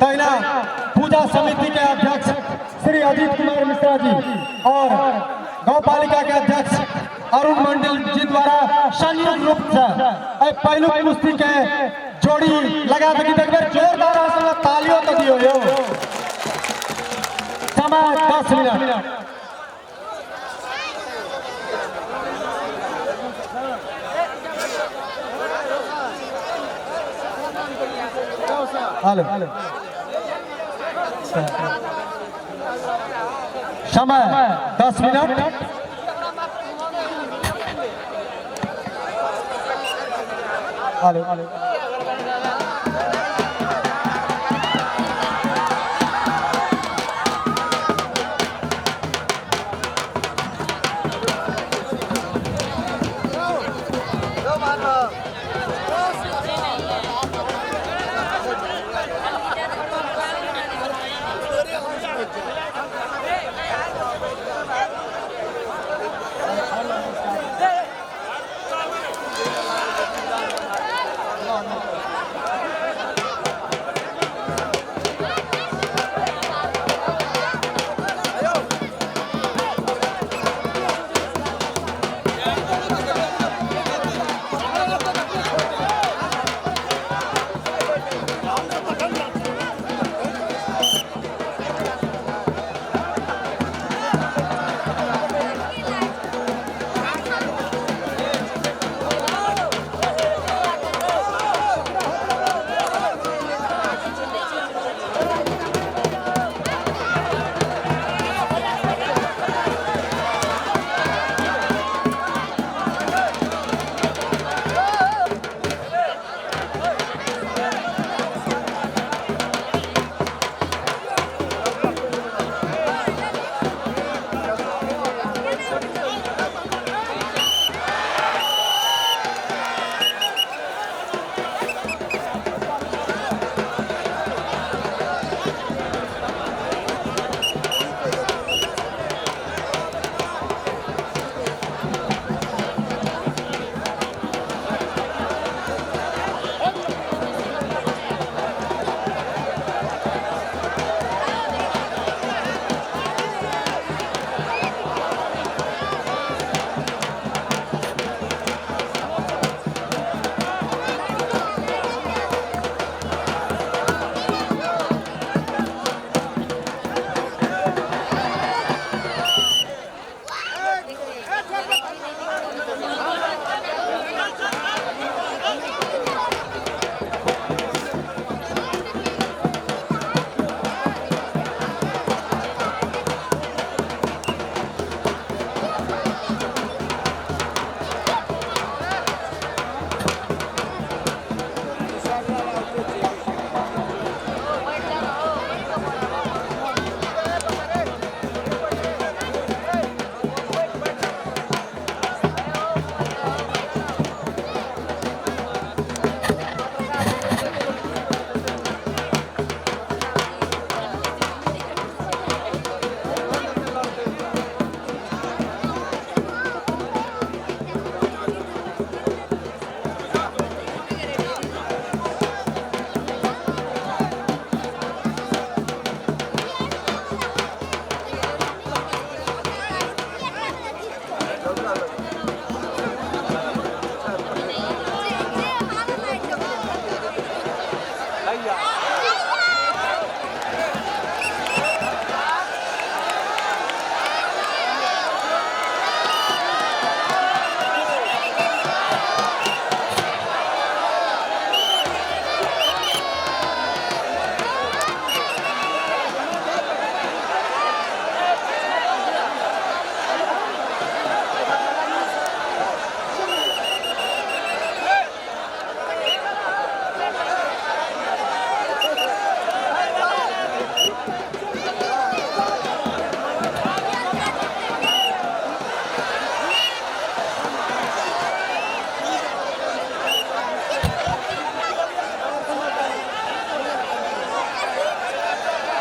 पहला पूजा समिति के अध्यक्ष श्री अजीत कुमार मिश्रा जी और गौ पालिका के अध्यक्ष अरुण मंडल जी द्वारा संयुक्त रूप से पहलू कुश्ती के जोड़ी लगा सकी जोरदार तालियों तो दियो यो समय 10 मिनट। हेलो समय 10 मिनट। हेलो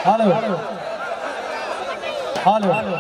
हेलो हेलो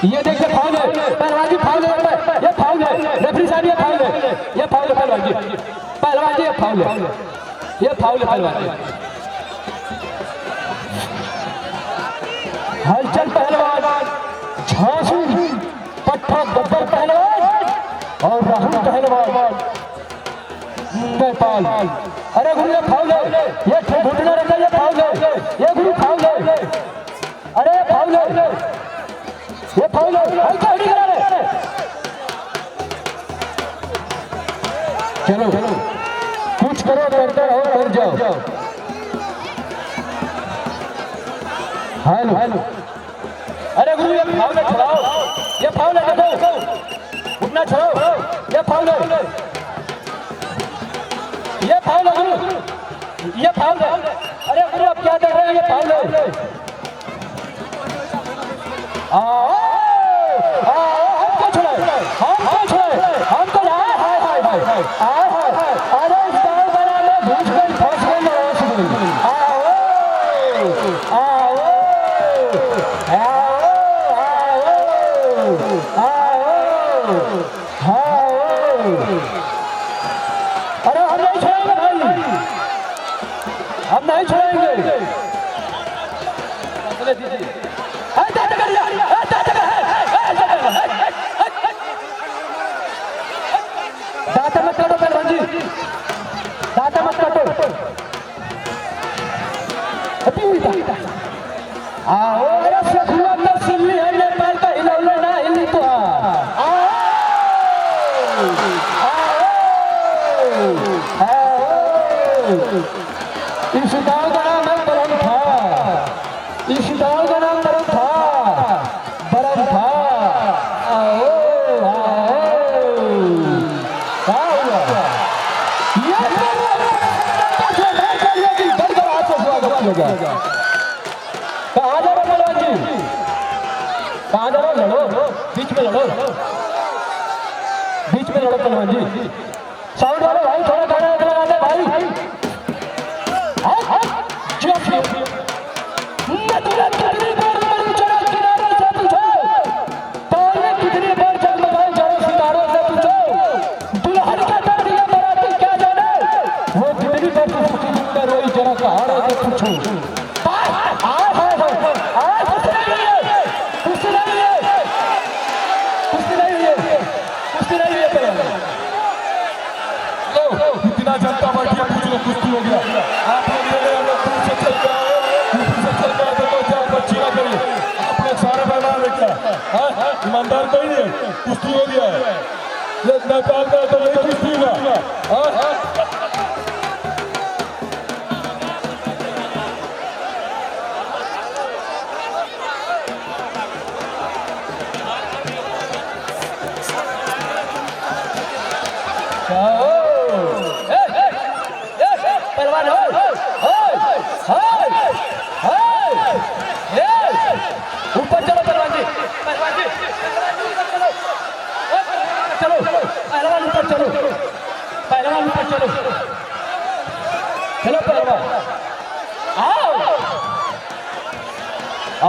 ये देखिए फाउल है, पहलवान जी फाउल है, ये फाउल है, रेफरी साहब ये फाउल है, ये फाउल है पहलवान जी, पहलवान जी ये फाउल है, ये फाउल है पहलवान जी। हलचल पहलवान, झांसू पट्टा गब्बर पहलवान और राहुल पहलवान नेपाल। अरे गुरु ये फाउल है, ये घुटना रखा, ये फाउल है, ये गुरु फाउल है, अरे फाउल है, ये फाउल है, हल्का हटी करा रहे। चलो कुछ करो, करते रहो, कर जाओ। हेलो अरे गुरु ये फाउल है, छुड़ाओ, ये फाउल है, देखो उठना छोड़ो, ये फाउल है, ये फाउल है गुरु, ये फाउल है। अरे गुरु आप क्या देख रहे हैं, ये फाउल है। हमको छोड़े, हमको छोड़े, हमको हाय हाय हाय हाय हाय हाय हाय। अरे इस गाँव बना में घुस गई, फंस गई, रोस गई। आओ आओ आओ आओ। अरे हम नहीं छोड़ेंगे भाई, हम नहीं छोड़ेंगे। दाता मत काटो पहलवान जी, दाता मत काटो। आओ अरे सखुआ तो सिल्ली है, नेपाल का हिलौले ना हिली तो आओ आओ। इस गाँव का नाम है बरमठा, इस गाँव का नाम बरमठा, बरमठा। आओ कहाँ जा रहे पहलवान जी, कहाँ जा रहे, लड़ो बीच में, लड़ो बीच में, लड़ो पहलवान जी। साउंड वाले भाई थोड़ा गाना लगा दे भाई। कितनी बार मरी चढ़ा किनारे से पूछो, तारे कितनी बार जगमगाए जरो सितारों से पूछो, दुल्हन का दर्द ये बराती क्या जाने, वो कितनी बार रोई जरा कहाड़ों से पूछो। कुश्ती हो गया। आप लोग ये हम लोग दूर से चल के आए, ऊपर से चल के आए तो क्या बच्ची ना करिए। आप लोग सारे बना बेटा, ईमानदार कोई नहीं, कुश्ती हो गया है। ये नेपाल का तो नहीं कुश्ती का। पहलवान ऊपर चलो पहलवान जी, पहलवान जी चलो, पहलवान ऊपर चलो, पहलवान ऊपर चलो, चलो पहलवान आओ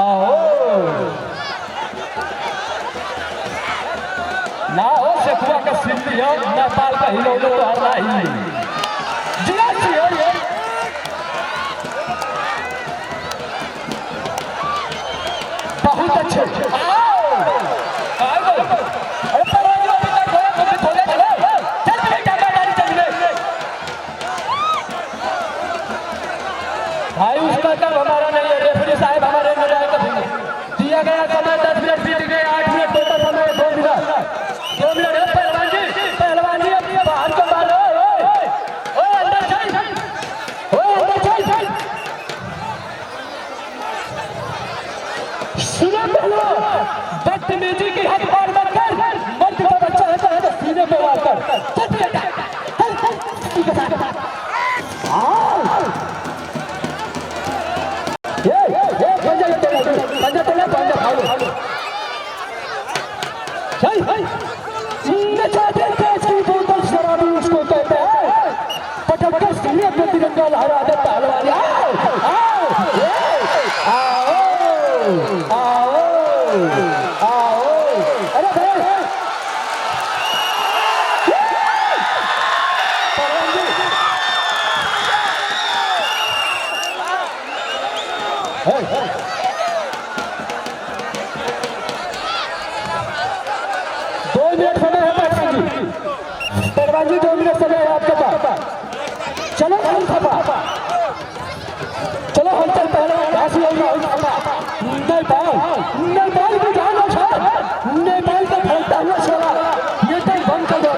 आओ ना हो सेकुआ का सिद्धि हो, नेपाल का हिलो तो हरना ही जिला हो ये बहुत अच्छे। अरे परवाना अभी तक हो गया, चलो चल बेटा गाड़ी चलने भाई। उसका काम हमारा नहीं है, रेफरी साहब हमारे निर्णय का दिया गया समय 10 मिनट बीत गए, 8 मिनट टोटल समय 2 मिनट है। पहलवान जी अपनी बाहर को मारो, अंदर चल, अंदर चल। सीने पे लो, बदतमीजी की हद पार मत कर, मर्द का बच्चा है तो सीने पे वार कर। चल बेटा चल ठीक है साहब। ये पंजा फाड़ो चल। नचा देते की बोतल शराबी उसको कहते हैं, पटक कर सीने पे तिरंगा लहरा दे पहलवान। आओ अरे भाई पहलवान जी 2 मिनट समय है आपके पास। चलो चलो हलचल पहलवान नेपाल को जानो नेपाल का फैलता हुआ सोला ये तो बंद कर दो।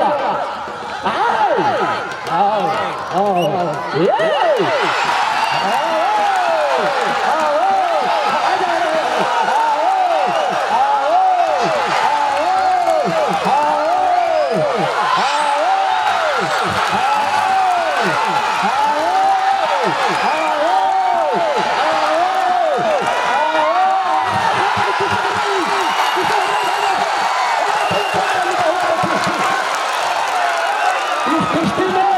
इस कुश्ती में